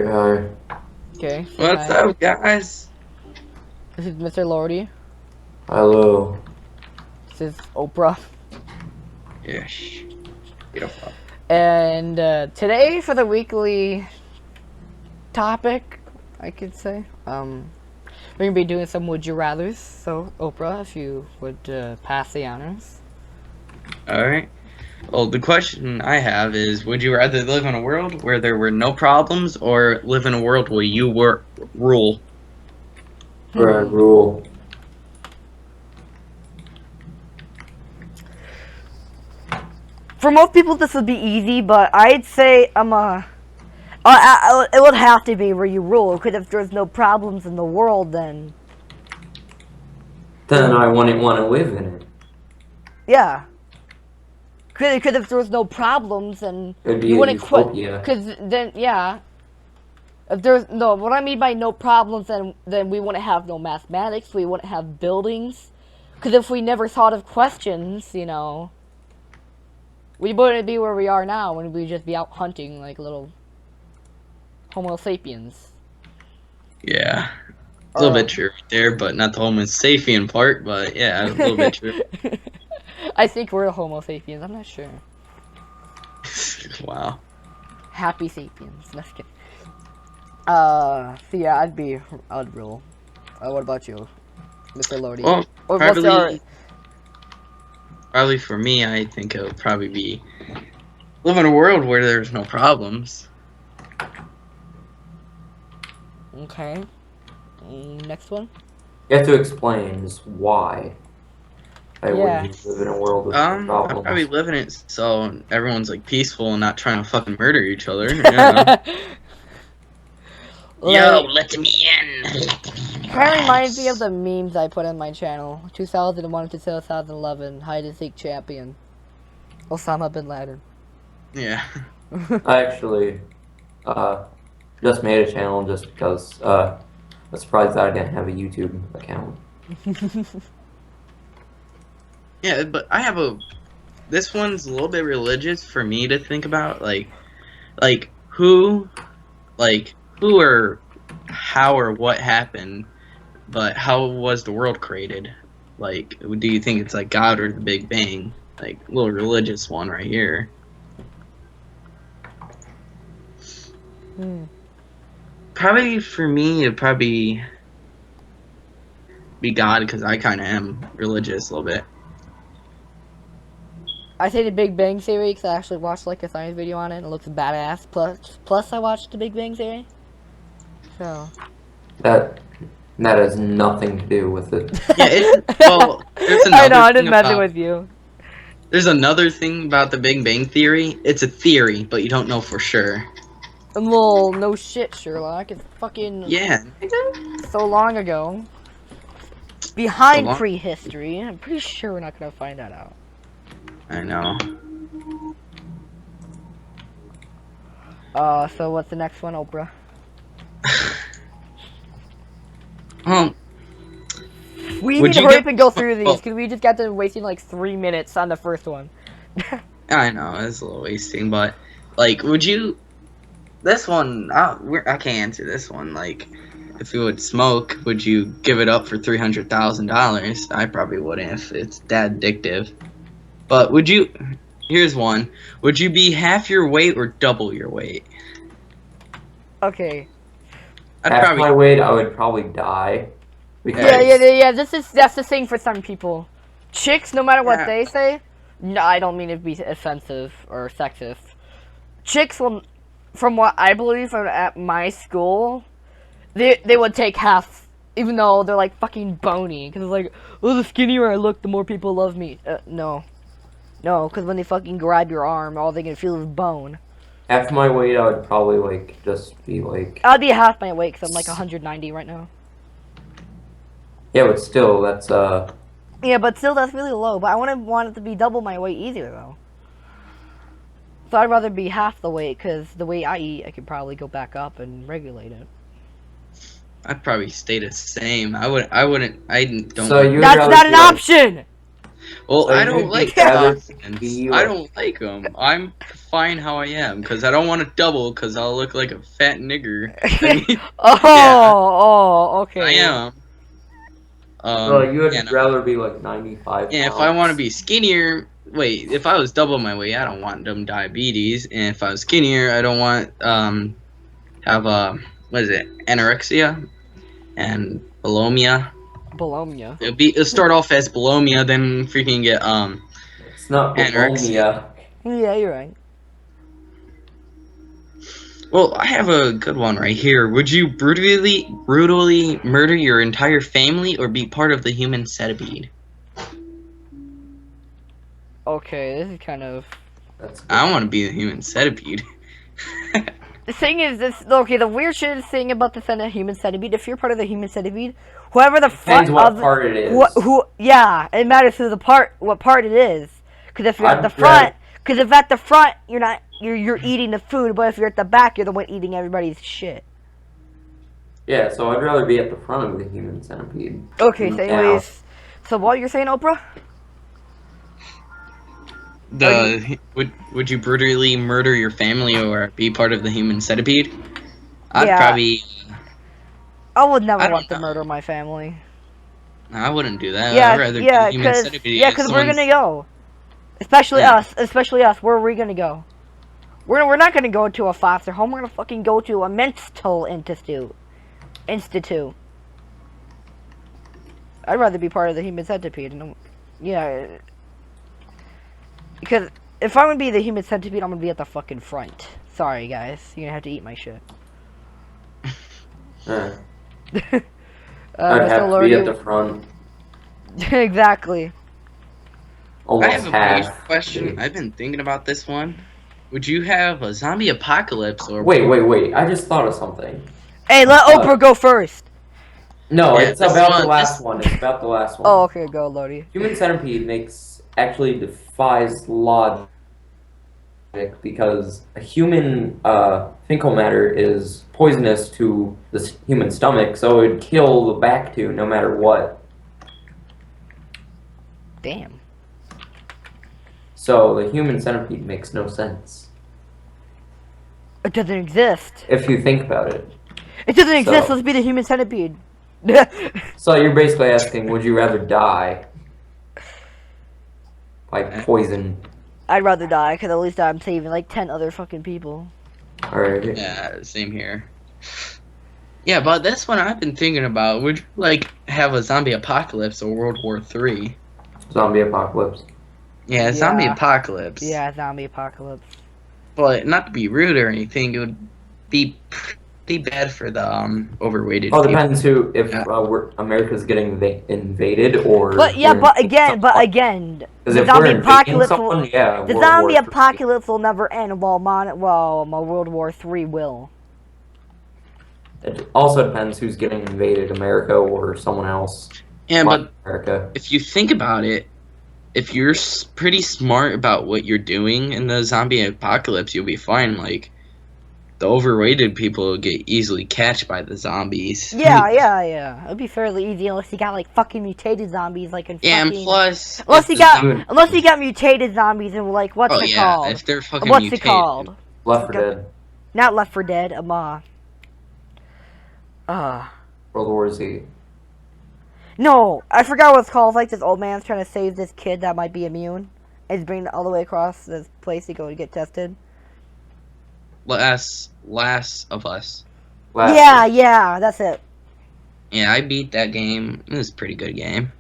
Hi. Okay, say What's hi. up, guys? This is Mr. Lordy. Hello. This is Oprah. Yes. Beautiful. And today for the weekly topic, I could say, we're gonna be doing some would you rather's. So Oprah, if you would pass the honors. Alright. Well, the question I have is, would you rather live in a world where there were no problems or live in a world where you were rule? Where I rule. For most people, this would be easy, but I'd say it would have to be where you rule. Because if there's no problems in the world, then Then I wouldn't want to live in it. yeah. Because if there was no problems, then It'd be you a wouldn't quit. utopia. Because then, yeah. If there's no, what I mean by no problems, then we wouldn't have no mathematics. We wouldn't have buildings. Because if we never thought of questions, we wouldn't be where we are now, and we'd just be out hunting like little Homo sapiens. Yeah. A little bit true right there, but not the Homo sapien part, but yeah, a little bit true. I think we're the Homo sapiens. I'm not sure. Wow. Happy sapiens. Let's get. So yeah, I'd rule. What about you, Mr. Lodi? Well, Or what's your- probably for me, I think it would probably be live in a world where there's no problems. Okay. Next one. You have to explain just why I wouldn't live in a world with no I'd problems. probably live in it so everyone's like peaceful and not trying to fucking murder each other. You know? Yo, let me in! Kind of reminds me of the memes I put on my channel. 2001 to 2011, hide and seek champion. Osama bin Laden. Yeah. I actually just made a channel just because I'm surprised that I didn't have a YouTube account. Yeah, but I have this one's a little bit religious for me to think about, like who or how or what happened, but how was the world created? Like, do you think it's like God or the Big Bang? Like, a little religious one right here. Probably for me, it'd probably be God, because I kind of am religious a little bit. I say the Big Bang Theory because I actually watched like a science video on it and it looks badass. Plus I watched the Big Bang Theory. So. That has nothing to do with it. Yeah, well, there's another I know, I thing didn't messing about- with you. There's another thing about the Big Bang Theory. It's a theory, but you don't know for sure. Well, no shit, Sherlock. It's fucking Yeah. so long ago. Behind So long? prehistory. I'm pretty sure we're not gonna find that out. I know. So what's the next one, Oprah? We Would need to you hurry get- up and go through these Oh. because we just got to wasting like 3 minutes on the first one. I know, it's a little wasting, but, like, would you... This one, I can't answer this one. Like, if you would smoke, would you give it up for $300,000? I probably wouldn't if it's that addictive. But would you... Here's one. Would you be half your weight or double your weight? Okay. I'd Half probably... my weight, I would probably die. Because Yeah. That's the thing for some people. Chicks, no matter what Yeah. they say. No, I don't mean to be offensive or sexist. Chicks will, from what I believe at my school, they would take half, even though they're like fucking bony. Because it's like, oh, the skinnier I look, the more people love me. No, because when they fucking grab your arm, all they can feel is bone. half my weight, I would probably like just be like. I'd be half my weight because I'm like 190 right now. Yeah, but still, that's Yeah, but still, that's really low. But I wouldn't want it to be double my weight either, though. So I'd rather be half the weight, because the way I eat, I could probably go back up and regulate it. I'd probably stay the same. I don't... So you would That's rather not be an like- option! Well, So I you'd don't be like rather toxins. be I like- don't like them. I'm fine how I am because I don't want to double because I'll look like a fat nigger. I mean, Okay. I am. So you would yeah, no. rather be like 95 Yeah, if I want to be skinnier, wait, if I was double my weight, I don't want them diabetes. And if I was skinnier, I don't want have what is it, anorexia and bulimia. Bologna. It'll start off as bulimia, then freaking get It's not anorexia. bulimia. Yeah, you're right. Well, I have a good one right here. Would you brutally murder your entire family or be part of the human centipede? Okay, this is kind of. That's good. I want to be the human centipede. The thing is, this okay. The weird shit thing about the human centipede. If you're part of the human centipede, whoever the front Depends what of part it is. yeah, it matters who the part, what part it is. Because if you're at I'd the front, rather- because if at the front you're eating the food, but if you're at the back, you're the one eating everybody's shit. Yeah, so I'd rather be at the front of the human centipede. Okay, so Now, anyways, so what you're saying, Oprah? Would you brutally murder your family or be part of the human centipede? I'd Yeah. probably. I would never I don't want to know. murder my family. I wouldn't do that. Yeah, I'd rather be yeah, the human because centipede. we're Someone's- gonna go. Especially Yeah. us. Where are we gonna go? We're not gonna go to a foster home. We're gonna fucking go to a mental institute. I'd rather be part of the human centipede. Yeah, because if I'm gonna be the human centipede, I'm gonna be at the fucking front. Sorry, guys, you're gonna have to eat my shit. I'd Mr. have to Lordy- be at the front. exactly. Almost I have a half. brief question. I've been thinking about this one. Would you have a zombie apocalypse or Wait. I just thought of something. Hey, let Oprah go first. No, Yeah, it's this about one- the last this- one. It's about the last one. Oh, okay, go, Lodi. Human centipede actually defies logic because a human fecal matter is poisonous to the human stomach, so it would kill the back two no matter what. Damn. So the human centipede makes no sense It doesn't exist. if you think about it. It doesn't exist. So- Let's be the human centipede. So you're basically asking, would you rather die by poison? I'd rather die, because at least I'm saving like 10 other fucking people. Or Yeah, same here. Yeah, but this one I've been thinking about. Would you like have a zombie apocalypse or World War III? zombie apocalypse? Yeah, zombie Yeah. apocalypse. Yeah, zombie apocalypse. But not to be rude or anything, it would be pretty bad for the overweighted Well, it people. depends if Yeah. America's getting invaded or. But yeah, we're but invading again, someone. Because the if we're zombie invading apocalypse someone, will, yeah, the World zombie War III. apocalypse will never end. While my World War III will. It also depends who's getting invaded, America or someone else. Yeah, Like but America. if you think about it, if you're pretty smart about what you're doing in the zombie apocalypse, you'll be fine. Like, the overweighted people will get easily catched by the zombies. Yeah. It'd be fairly easy unless you got like fucking mutated zombies, like in Yeah, and fucking. plus, Unless if you the got, zom- unless you got mutated zombies and like what's oh it yeah, called? if they're fucking What's mutated. it called? Left 4 Dead, Not Left 4 Dead. World War Z. No, I forgot what it's called. It's like this old man's trying to save this kid that might be immune. And he's bringing it all the way across this place to go and get tested. Last of Us. Last Yeah, that's it. Yeah, I beat that game. It was a pretty good game.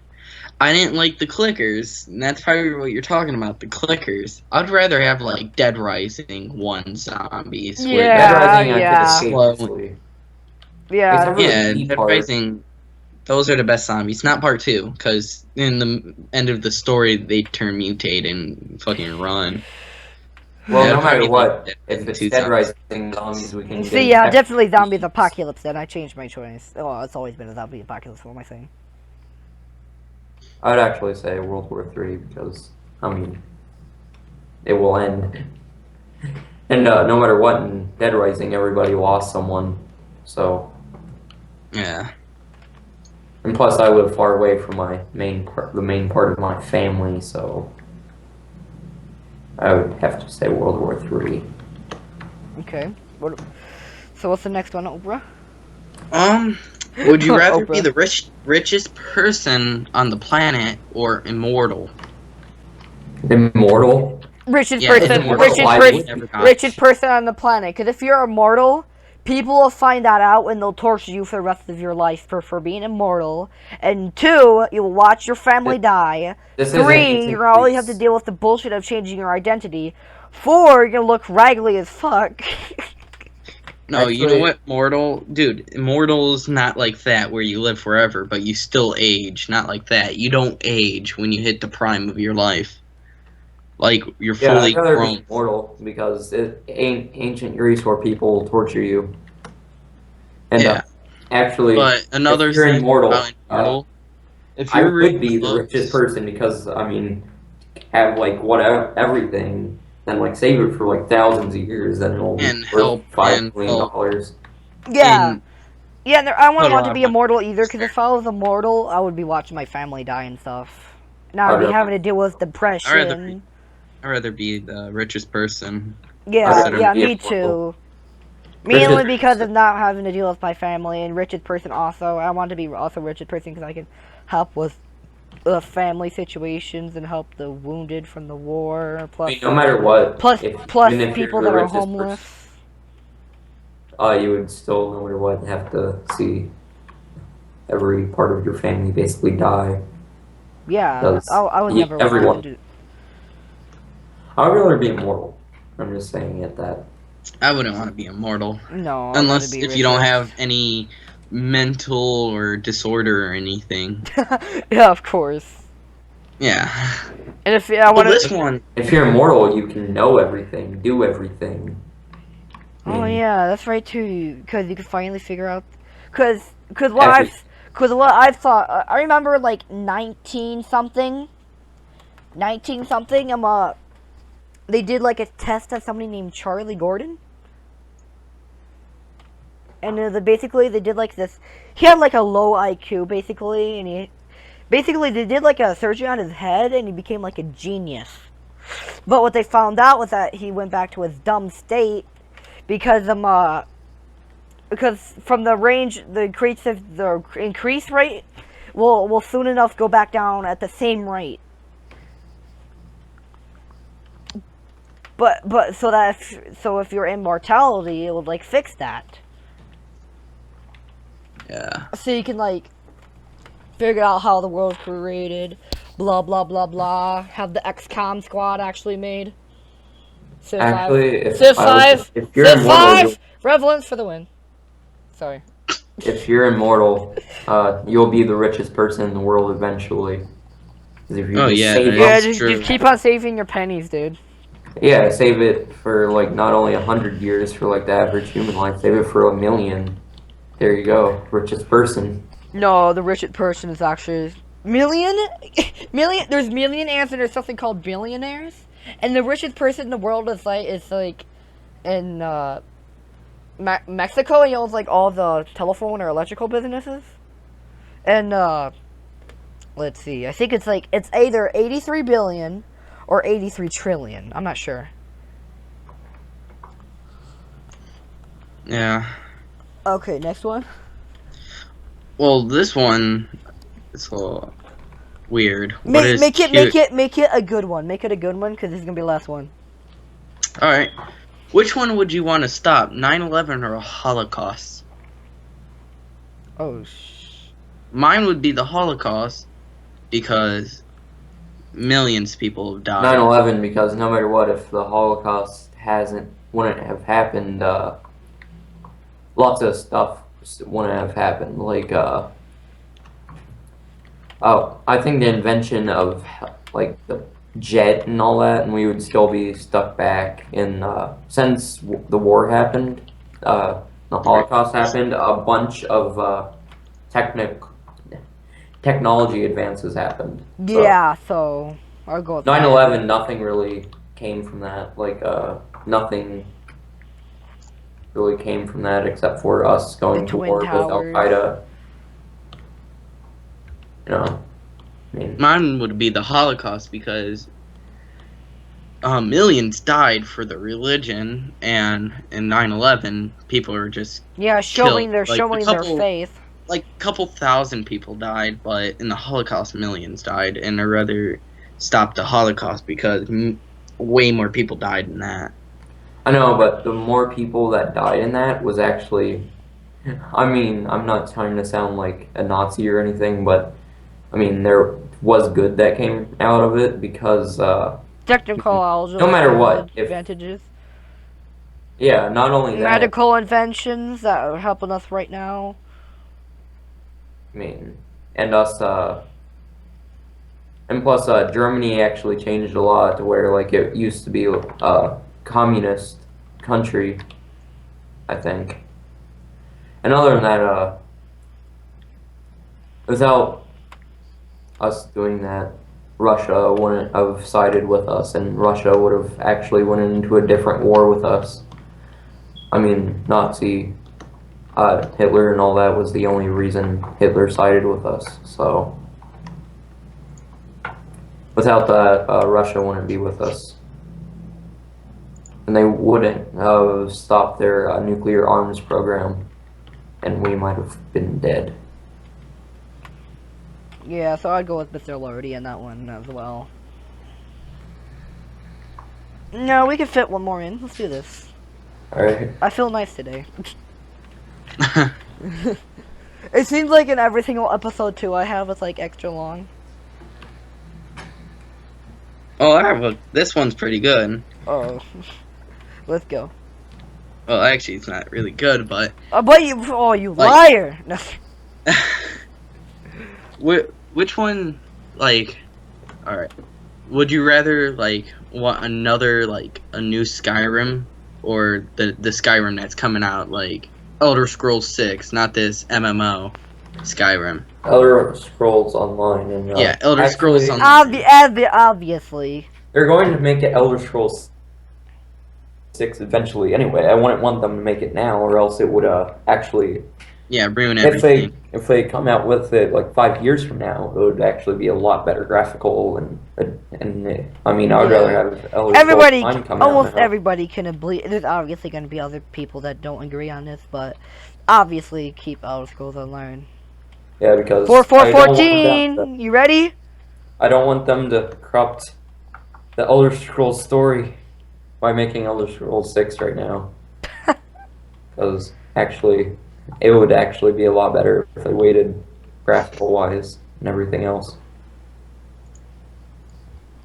I didn't like the clickers, and that's probably what you're talking about, the clickers. I'd rather have, like, Dead Rising 1 zombies. where- Yeah. Dead Rising, I yeah. could escape Slow. easily. Yeah. Except for Yeah, the B Dead part. Rising, those are the best zombies. Not part 2, because in the end of the story, they turn mutate and fucking run. Well, Yeah, no matter probably what, Dead if Rising it's 2 Dead zombies. Rising zombies, we can See, get yeah, back- definitely zombies apocalypse. Then I changed my choice. Oh, it's always been a zombie apocalypse. What am I saying? I'd actually say World War III because, I mean, it will end. And no matter what, in Dead Rising, everybody lost someone. So, Yeah. And plus, I live far away from the main part of my family, so I would have to say World War III. Okay. So what's the next one, Oprah? Would you rather be Oprah. the richest person on the planet or immortal? Immortal? Richest Yeah, person, immortal. Why would you? richest person on the planet. Because if you're immortal, people will find that out and they'll torture you for the rest of your life for being immortal. And 2, you'll watch your family die. This isn't 3, ancient you're always have to Greece. deal with the bullshit of changing your identity. 4, you're gonna look raggedy as fuck. No, you know Actually- what, mortal? Dude, immortal's not like that where you live forever, but you still age. Not like that. You don't age when you hit the prime of your life. Like, you're Yeah, fully I'd rather grown. be immortal because ancient Greece where people torture you. And Yeah. actually, But another if you're thing immortal, about immortal, if I you're would be the close- richest person because I mean, have like whatever everything, then like save it for like thousands of years, then it'll be And worth help $5 and million help. dollars. Yeah. and Yeah, I wouldn't Put want a to be lot of immortal either, because if I was immortal, I would be watching my family die and stuff. Now I'd be I'd having to deal with rather depression. I'd rather be the richest person. Yeah, rather yeah, be me immortal. too. Mainly Richest because of person. not having to deal with my family, and richest person also. I want to be also richest person because I can help with family situations and help the wounded from the war. I Plus, mean, no matter what, plus even if you're people the that are richest homeless. person, you would still, no matter what, have to see every part of your family basically die. Yeah, Does- I would yeah, never everyone. want to do. I would rather be immortal. I'm just saying it that. I wouldn't want to be immortal. No, I'd rather Unless be if you don't richest. have any mental or disorder or anything. Yeah, of course. Yeah. And if I Well, want this to. one, If you're immortal, you can know everything, do everything. I Oh mean, yeah, that's right too. Because you can finally figure out. Because what Actually- I've thought. I remember like 19 something. They did like a test on somebody named Charlie Gordon. And basically they did like this. He had like a low IQ basically, and they did like a surgery on his head, and he became like a genius. But what they found out was that he went back to his dumb state because from the range, the increase rate will soon enough go back down at the same rate. But so if you're immortality, it would like fix that. yeah. So you can like figure out how the world's created, blah blah blah blah. Have the XCOM squad actually made. Civ 5. Actually, if Civ I was- 5. if you're Civ immortal, 5. Revelance for the win. Sorry. if you're immortal, you'll be the richest person in the world eventually. 'Cause if you Oh, just yeah, save Yeah, up- That's just true. keep on saving your pennies, dude. yeah, save it for like not only 100 years for like the average human life, save it for 1,000,000. There you go, richest person. No, the richest person is actually million. There's millionaires and there's something called billionaires, and the richest person in the world is like in Mexico. He owns like all the telephone or electrical businesses, and let's see. I think it's either 83 billion or 83 trillion. I'm not sure. Yeah. Okay, next one. Well, this one is a little weird. What Make, is make it cute? make it a good one. Make it a good one because this is gonna be the last one. All right. Which one would you want to stop? 9/11 or a Holocaust? Oh. Mine would be the Holocaust because millions of people have died. 9/11 because no matter what, if the Holocaust wouldn't have happened, lots of stuff wouldn't have happened. Like, I think the invention of like the jet and all that, and we would still be stuck back in since the war happened, the Holocaust happened. A bunch of technology advances happened. So, Yeah, so I'll go with 9/11, nothing really came from that. Like, nothing really came from that except for us going The to Twin war with Al Towers. Qaeda. know, I mean, Mine would be the Holocaust because millions died for the religion, and in 9/11, people are just Yeah, showing killed. their Like, showing their faith. like a couple thousand people died, but in the Holocaust, millions died, and I'd rather stop the Holocaust because way more people died than that. I know, but the more people that died in that was actually, I mean, I'm not trying to sound like a Nazi or anything, but I mean, there was good that came out of it because, Technological no matter what, if, advantages. yeah, not only that, Medical inventions that are helping us right now. I mean, and us, and plus, Germany actually changed a lot to where, like, it used to be a communist country, I think. And other than that, without us doing that, Russia wouldn't have sided with us, and Russia would have actually went into a different war with us. I mean, Hitler and all that was the only reason Hitler sided with us. So, without that, Russia wouldn't be with us. And they wouldn't have stopped their nuclear arms program, and we might have been dead. Yeah, so I'd go with Mr. Lordy in that one as well. No, we can fit one more in. Let's do this. Alright. I feel nice today. It seems like in every single episode too I have it's like extra long. Oh, this one's pretty good. Oh. Let's go. Well, actually, it's not really good, but But you Like- liar! No. which one, like, alright, would you rather, like, want another, like, a new Skyrim, or the Skyrim that's coming out, like, Elder Scrolls 6, not this MMO Skyrim? Elder Scrolls Online, and Yeah, Elder Scrolls actually, Online. Obviously. they're going to make it Elder Scrolls 6 eventually anyway. I wouldn't want them to make it now, or else it would actually, Yeah, ruin if everything. they come out with it like 5 years from now, it would actually be a lot better graphical and I mean, I would rather have Elder Everybody, Scrolls Online come out almost now. everybody can agree. There's obviously going to be other people that don't agree on this, but obviously keep Elder Scrolls Online. Yeah, because 4414, you ready? I don't want them to corrupt the Elder Scrolls story by making Elder Scrolls 6 right now. Because actually, it would actually be a lot better if they waited graphical wise and everything else.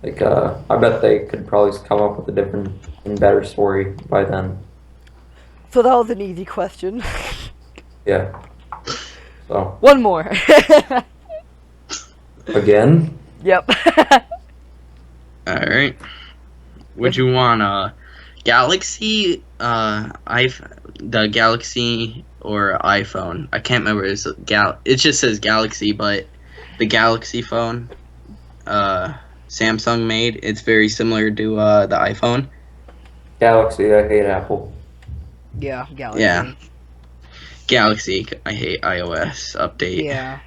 Like, I bet they could probably come up with a different and better story by then. So that was an easy question. Yeah. So, One more. again? Yep. Alright. Would you want Galaxy, the Galaxy or iPhone? I can't remember. It just says Galaxy, but the Galaxy phone, Samsung made, it's very similar to the iPhone. Galaxy, I hate Apple. Yeah, Galaxy. Yeah. Galaxy, I hate iOS update. Yeah.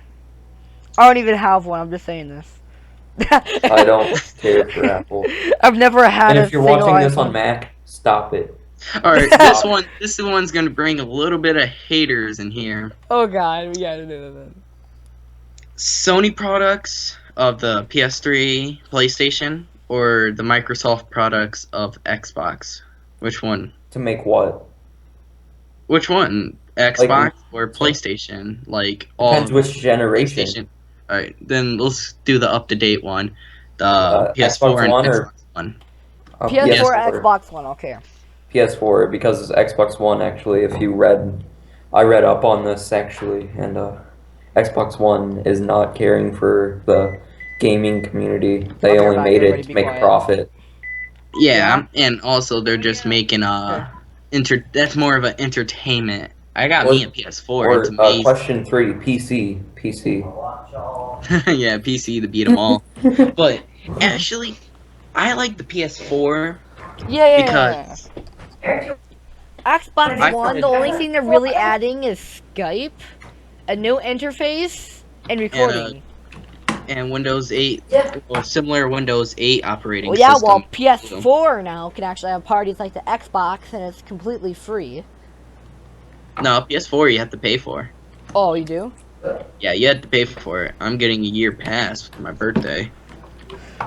I don't even have one, I'm just saying this. I don't care for Apple. I've never had And a if you're single watching this iPhone. on Mac, stop it. Alright, this one's gonna bring a little bit of haters in here. Oh god, we gotta do that. Sony products of the PS3, PlayStation, or the Microsoft products of Xbox? Which one? To make what? Which one? Xbox or PlayStation? Like all Depends which generation. PlayStation. Alright, then let's do the up-to-date one. The PS4 Xbox and One Xbox or- One. PS4, Xbox One, okay. PS4, because Xbox One actually, I read up on this actually, and Xbox One is not caring for the gaming community. They Okay, only Matt, made everybody it to be make quiet. profit. Yeah, and also they're just making that's more of an entertainment. I got me a PS4. It's Or amazing. question 3, PC. Yeah, PC to beat them all. But actually, I like the PS4 Yeah. because Xbox I One, find- the only thing they're really adding is Skype, a new interface, and recording. and Windows 8, Yeah. or similar Windows 8 operating Well, yeah, system. well, PS4 now can actually have parties like the Xbox, and it's completely free. No, PS4 you have to pay for. Oh, you do? Yeah, you had to pay for it. I'm getting a year pass for my birthday.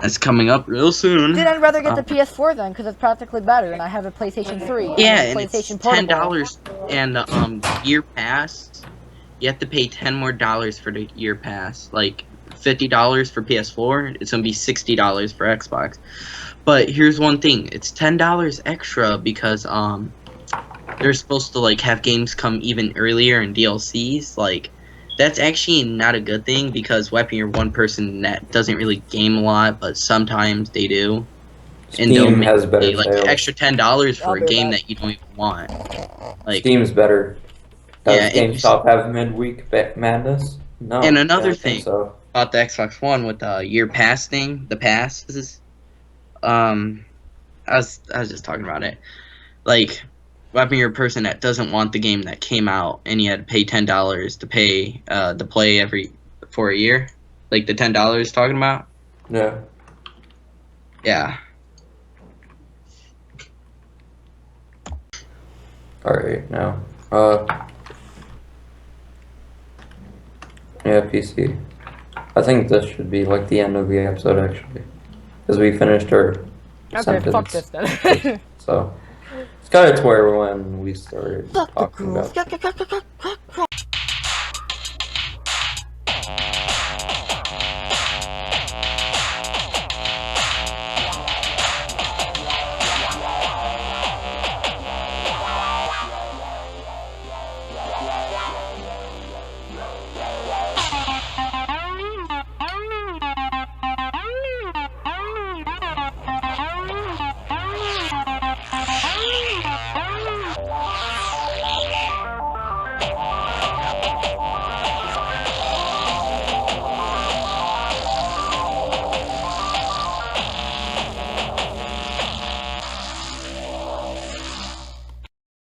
That's coming up real soon. Dude, I'd rather get the PS4 then, because it's practically better, and I have a PlayStation 3. Yeah, and and a it's PlayStation $10, and the year pass, you have to pay $10 more for the year pass. Like $50 for PS4, it's gonna be $60 for Xbox. But here's one thing: it's $10 extra because they're supposed to like have games come even earlier in DLCs. Like that's actually not a good thing because Weapon, you're one person that doesn't really game a lot, but sometimes they do. And they'll Steam make has better like sales. extra $10 for I'll a be game back. that you don't even want. Like, Steam's better. Does Yeah, and GameStop have midweek madness? No. And I another don't think thing. So. about the Xbox One with the year pass thing, the passes. I was just talking about it. Like, Weapon, you're a person that doesn't want the game that came out, and you had to pay $10 to pay to play for a year. Like the $10 talking about. Yeah. Yeah. Alright, now. Yeah, PC. I think this should be like the end of the episode actually. Because we finished our Okay, sentence. fuck this then. So it's kind of to where when we started Fuck the talking girls. about